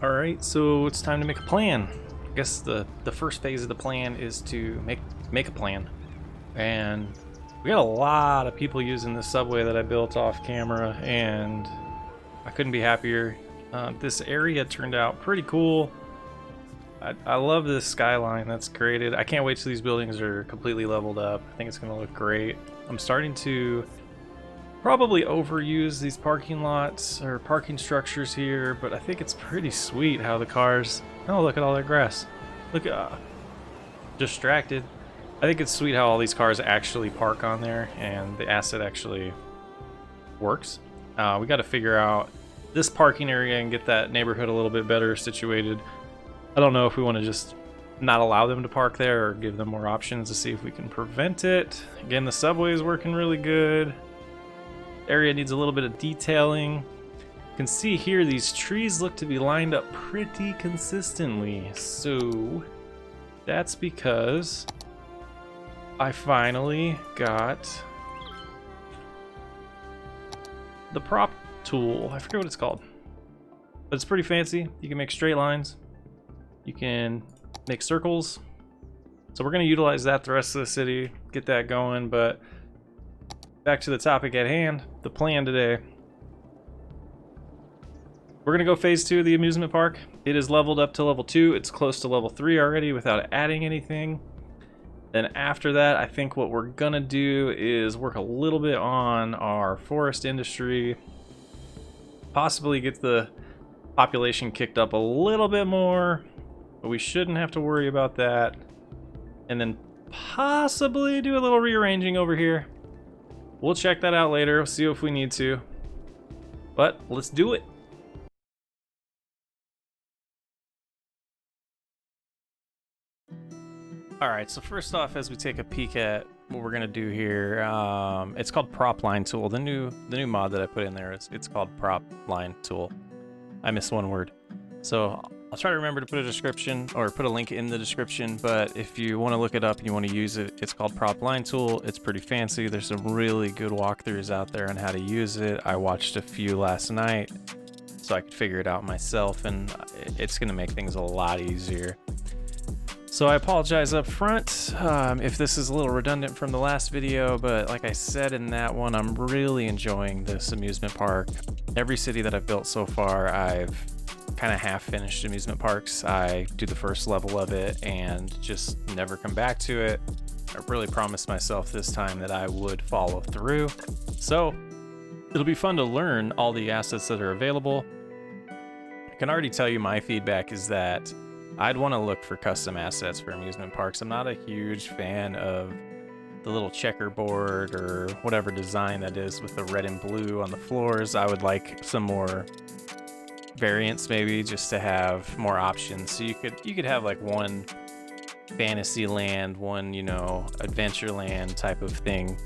Alright, so it's time to make a plan. I guess the first phase of the plan is to make a plan. And we got a lot of people using this subway that I built off camera, and I couldn't be happier. This area turned out pretty cool. I love this skyline that's created. I can't wait till these buildings are completely leveled up. I think it's going to look great. I'm starting to probably overuse these parking lots or parking structures here, but I think it's pretty sweet how the cars... Oh, look at all that grass. Look at... distracted. I think it's sweet how all these cars actually park on there and the asset actually works. We got to figure out this parking area and get that neighborhood a little bit better situated. I don't know if we want to just not allow them to park there or give them more options to see if we can prevent it. Again, the subway is working really good. Area needs a little bit of detailing. You can see here these trees look to be lined up pretty consistently, so that's because I finally got the prop tool. I forget what it's called, but it's pretty fancy. You can make straight lines, you can make circles, so we're going to utilize that the rest of the city, get that going. But back to the topic at hand, the plan today. We're going to go phase 2 of the amusement park. It is leveled up to level 2. It's close to level 3 already without adding anything. Then after that, I think what we're going to do is work a little bit on our forest industry. Possibly get the population kicked up a little bit more, but we shouldn't have to worry about that. And then possibly do a little rearranging over here. We'll check that out later, see if we need to. But let's do it. Alright, so first off, as we take a peek at what we're gonna do here, it's called Prop Line Tool. The new mod that I put in there, it's called Prop Line Tool. I missed one word. So I'll try to remember to put a description or put a link in the description, but if you want to look it up and you want to use it, it's called Prop Line Tool. It's pretty fancy. There's some really good walkthroughs out there on how to use it. I watched a few last night so I could figure it out myself, and it's going to make things a lot easier. So I apologize up front if this is a little redundant from the last video, but like I said in that one, I'm really enjoying this amusement park. Every city that I've built so far, I've kind of half finished amusement parks. I do the first level of it and just never come back to it. I really promised myself this time that I would follow through. So it'll be fun to learn all the assets that are available. I can already tell you my feedback is that I'd want to look for custom assets for amusement parks. I'm not a huge fan of the little checkerboard or whatever design that is with the red and blue on the floors. I would like some more variants, maybe, just to have more options. So you could have like one fantasy land, one, you know, adventure land type of thing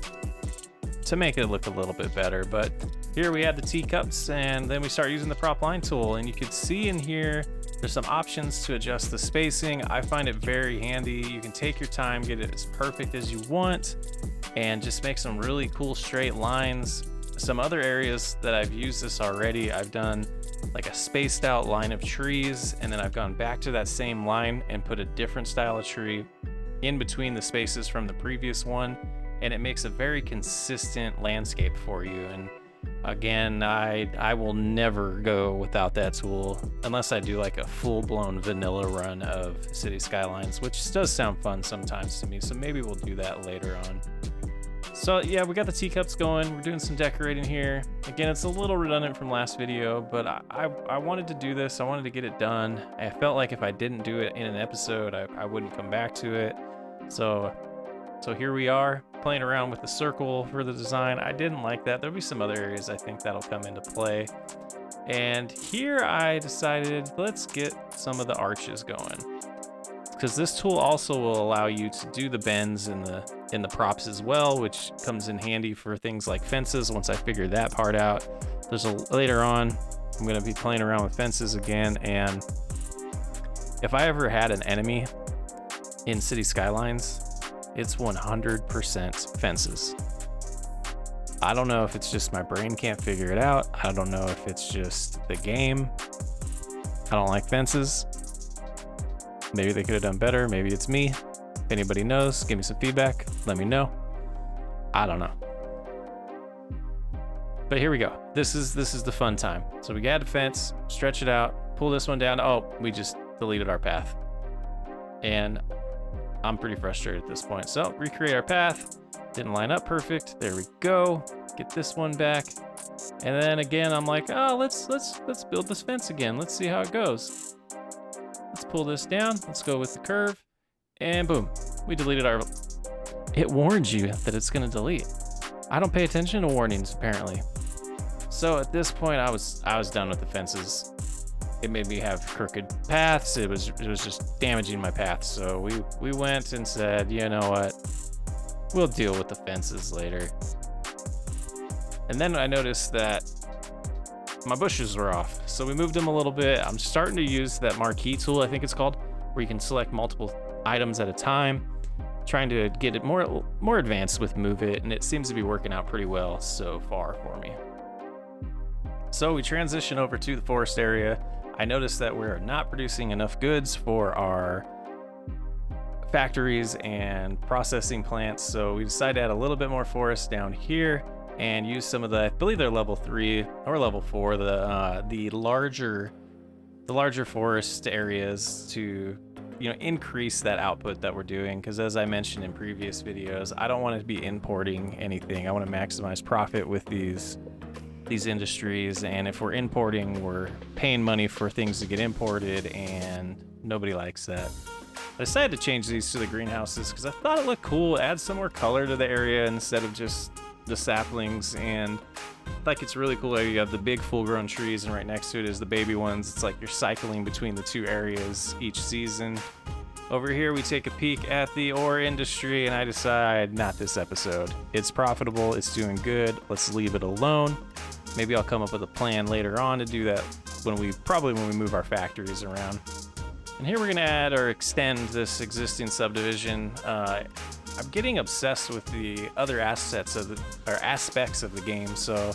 to make it look a little bit better. But here we have the teacups, and then we start using the prop line tool, and you can see in here there's some options to adjust the spacing. I find it very handy. You can take your time, get it as perfect as you want, and just make some really cool straight lines. Some other areas that I've used this already, I've done like a spaced out line of trees, and then I've gone back to that same line and put a different style of tree in between the spaces from the previous one, and it makes a very consistent landscape for you. And again, I will never go without that tool unless I do like a full-blown vanilla run of City Skylines, which does sound fun sometimes to me, so maybe we'll do that later on. So yeah, we got the teacups going. We're doing some decorating here. Again, it's a little redundant from last video, but I wanted to do this. I wanted to get it done. I felt like if I didn't do it in an episode, I wouldn't come back to it. So here we are, playing around with the circle for the design. I didn't like that. There'll be some other areas I think that'll come into play. And here I decided, let's get some of the arches going, because this tool also will allow you to do the bends in the props as well, which comes in handy for things like fences once I figure that part out. Later on, I'm gonna be playing around with fences again, and if I ever had an enemy in City Skylines, it's 100% fences. I don't know if it's just my brain can't figure it out. I don't know if it's just the game. I don't like fences. Maybe they could have done better. Maybe it's me. If anybody knows, give me some feedback. Let me know. I don't know. But here we go. This is the fun time. So we got a fence, stretch it out, pull this one down. Oh, we just deleted our path. And I'm pretty frustrated at this point. So recreate our path. Didn't line up perfect. There we go. Get this one back. And then again, I'm like, oh, let's build this fence again. Let's see how it goes. Let's pull this down. Let's go with the curve. And boom, we deleted our... It warns you that it's gonna delete. I don't pay attention to warnings, apparently. So at this point, I was done with the fences. It made me have crooked paths. It was just damaging my path. So we went and said, you know what? We'll deal with the fences later. And then I noticed that my bushes were off. So we moved them a little bit. I'm starting to use that marquee tool, I think it's called, where you can select multiple items at a time. Trying to get it more advanced with Move It, and it seems to be working out pretty well so far for me. So we transition over to the forest area. I noticed that we're not producing enough goods for our factories and processing plants, so we decided to add a little bit more forest down here and use some of the, I believe they're level 3 or level 4, the larger forest areas to, you know, increase that output that we're doing, because as I mentioned in previous videos, I don't want to be importing anything. I want to maximize profit with these industries, and if we're importing, we're paying money for things to get imported, and nobody likes that. I decided to change these to the greenhouses because I thought it looked cool, add some more color to the area instead of just the saplings, and like it's really cool. You have the big full-grown trees, and right next to it is the baby ones. It's like you're cycling between the two areas each season. Over here, we take a peek at the ore industry, and I decide, not this episode. It's profitable, it's doing good, let's leave it alone. Maybe I'll come up with a plan later on to do that when we move our factories around. And here we're gonna add or extend this existing subdivision. I'm getting obsessed with the other aspects of the game, so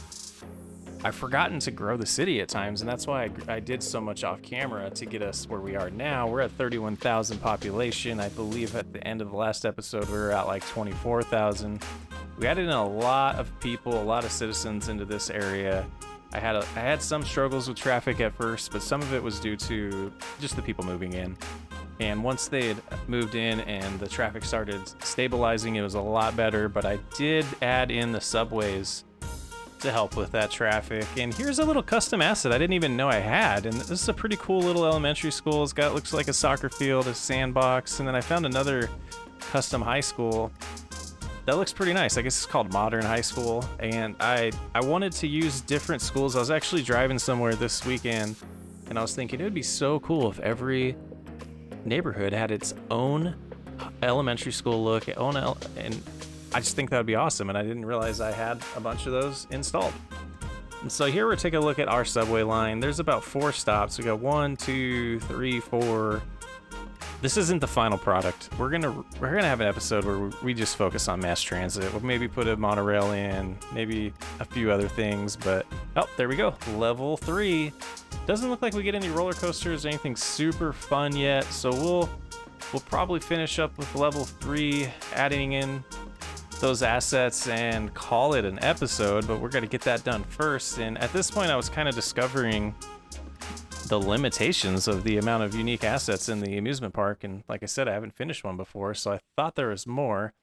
I've forgotten to grow the city at times, and that's why I did so much off camera to get us where we are now. We're at 31,000 population. I believe at the end of the last episode we were at like 24,000. We added in a lot of people, a lot of citizens into this area. I had some struggles with traffic at first, but some of it was due to just the people moving in. And once they had moved in and the traffic started stabilizing, it was a lot better. But I did add in the subways to help with that traffic. And here's a little custom asset I didn't even know I had. And this is a pretty cool little elementary school. Looks like a soccer field, a sandbox. And then I found another custom high school that looks pretty nice. I guess it's called Modern High School. And I wanted to use different schools. I was actually driving somewhere this weekend, and I was thinking it would be so cool if every neighborhood had its own elementary school look, and I just think that would be awesome. And I didn't realize I had a bunch of those installed. And so here we're taking a look at our subway line. There's about 4 stops. We got 1, 2, 3, 4. This isn't the final product. We're gonna have an episode where we just focus on mass transit. We'll maybe put a monorail in, maybe a few other things, but oh, there we go. Level 3. Doesn't look like we get any roller coasters or anything super fun yet, so we'll probably finish up with level 3, adding in those assets and call it an episode, but we're gonna get that done first. And at this point, I was kind of discovering the limitations of the amount of unique assets in the amusement park, and like I said, I haven't finished one before, so I thought there was more.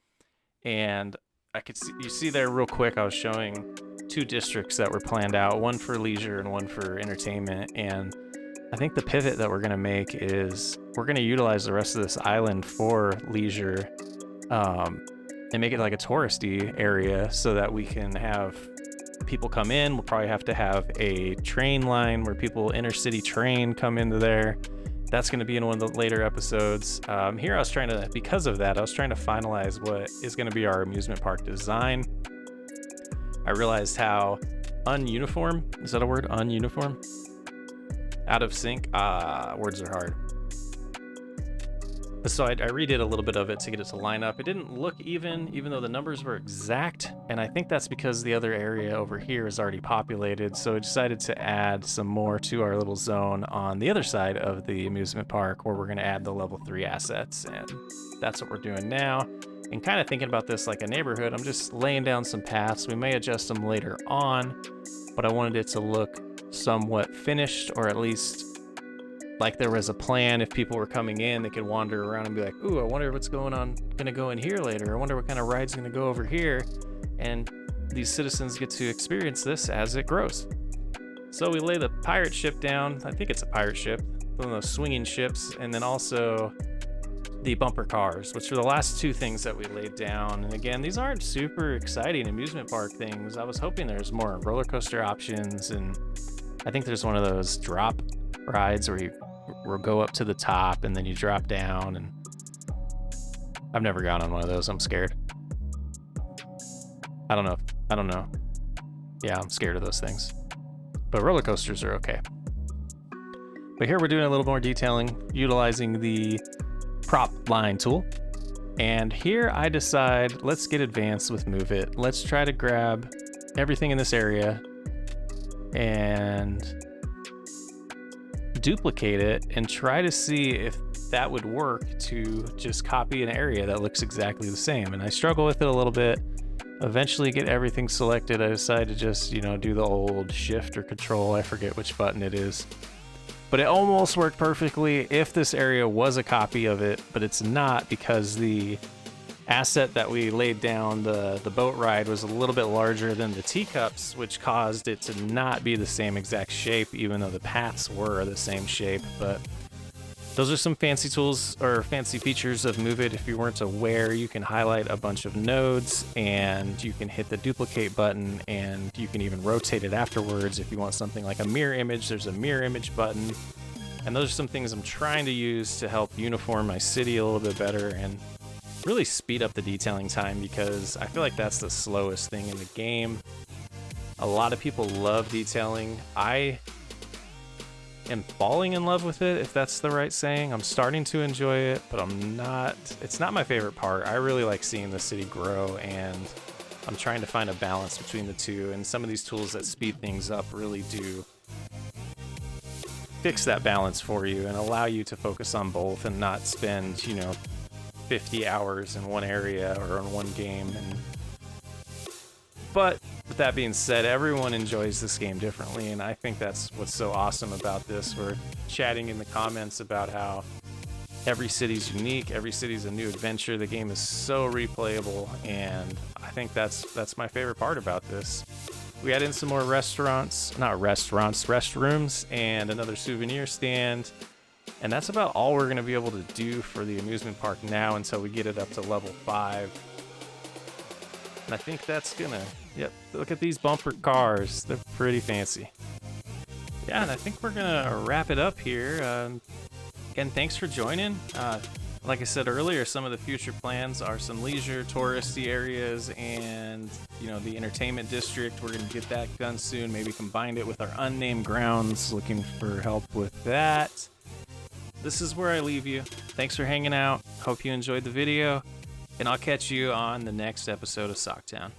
And you see there real quick, I was showing 2 districts that were planned out, one for leisure and one for entertainment. And I think the pivot that we're going to make is we're going to utilize the rest of this island for leisure, and make it like a touristy area so that we can have people come in. We'll probably have to have a train line where people, intercity train, come into there. That's going to be in one of the later episodes. Here I was trying to, because of that, I was trying to finalize what is going to be our amusement park design. I realized how ununiform, is that a word? Ununiform? Out of sync? Words are hard. So I redid a little bit of it to get it to line up. It didn't look even though the numbers were exact. And I think that's because the other area over here is already populated. So I decided to add some more to our little zone on the other side of the amusement park, where we're going to add the level 3 assets. And that's what we're doing now. And kind of thinking about this like a neighborhood, I'm just laying down some paths. We may adjust them later on, but I wanted it to look somewhat finished, or at least like there was a plan. If people were coming in, they could wander around and be like, ooh, I wonder what's gonna go in here later. I wonder what kind of ride's gonna go over here. And these citizens get to experience this as it grows. So we lay the pirate ship down. I think it's a pirate ship, one of those swinging ships, and then also the bumper cars, which are the last 2 things that we laid down. And again, these aren't super exciting amusement park things. I was hoping there's more roller coaster options, and I think there's one of those drop rides where you go up to the top and then you drop down, and I've never gone on one of those. I'm scared. I don't know. Yeah, I'm scared of those things. But roller coasters are okay. But here we're doing a little more detailing, utilizing the prop line tool. And here I decide, let's get advanced with Move It. Let's try to grab everything in this area and duplicate it and try to see if that would work to just copy an area that looks exactly the same. And I struggle with it a little bit. Eventually get everything selected. I decided to just, do the old shift or control. I forget which button it is. But it almost worked perfectly if this area was a copy of it, but it's not, because the asset that we laid down, the boat ride, was a little bit larger than the teacups, which caused it to not be the same exact shape, even though the paths were the same shape. But those are some fancy tools or fancy features of Move It. If you weren't aware, you can highlight a bunch of nodes and you can hit the duplicate button, and you can even rotate it afterwards. If you want something like a mirror image, there's a mirror image button. And those are some things I'm trying to use to help uniform my city a little bit better and really speed up the detailing time, because I feel like that's the slowest thing in the game. A lot of people love detailing. I am falling in love with it, if that's the right saying. I'm starting to enjoy it, but it's not my favorite part. I really like seeing the city grow, and I'm trying to find a balance between the two. And some of these tools that speed things up really do fix that balance for you and allow you to focus on both and not spend, 50 hours in one area or in one game. But with that being said, everyone enjoys this game differently, and I think that's what's so awesome about this. We're chatting in the comments about how every city's unique, every city's a new adventure. The game is so replayable, and I think that's my favorite part about this. We add in some more restrooms, and another souvenir stand. And that's about all we're going to be able to do for the amusement park now until we get it up to level 5. And I think that's gonna, yep, look at these bumper cars. They're pretty fancy. Yeah, and I think we're gonna wrap it up here. Again, thanks for joining. Like I said earlier, some of the future plans are some leisure touristy areas and, the entertainment district. We're gonna get that done soon. Maybe combine it with our unnamed grounds. Looking for help with that. This is where I leave you. Thanks for hanging out. Hope you enjoyed the video, and I'll catch you on the next episode of Socktown.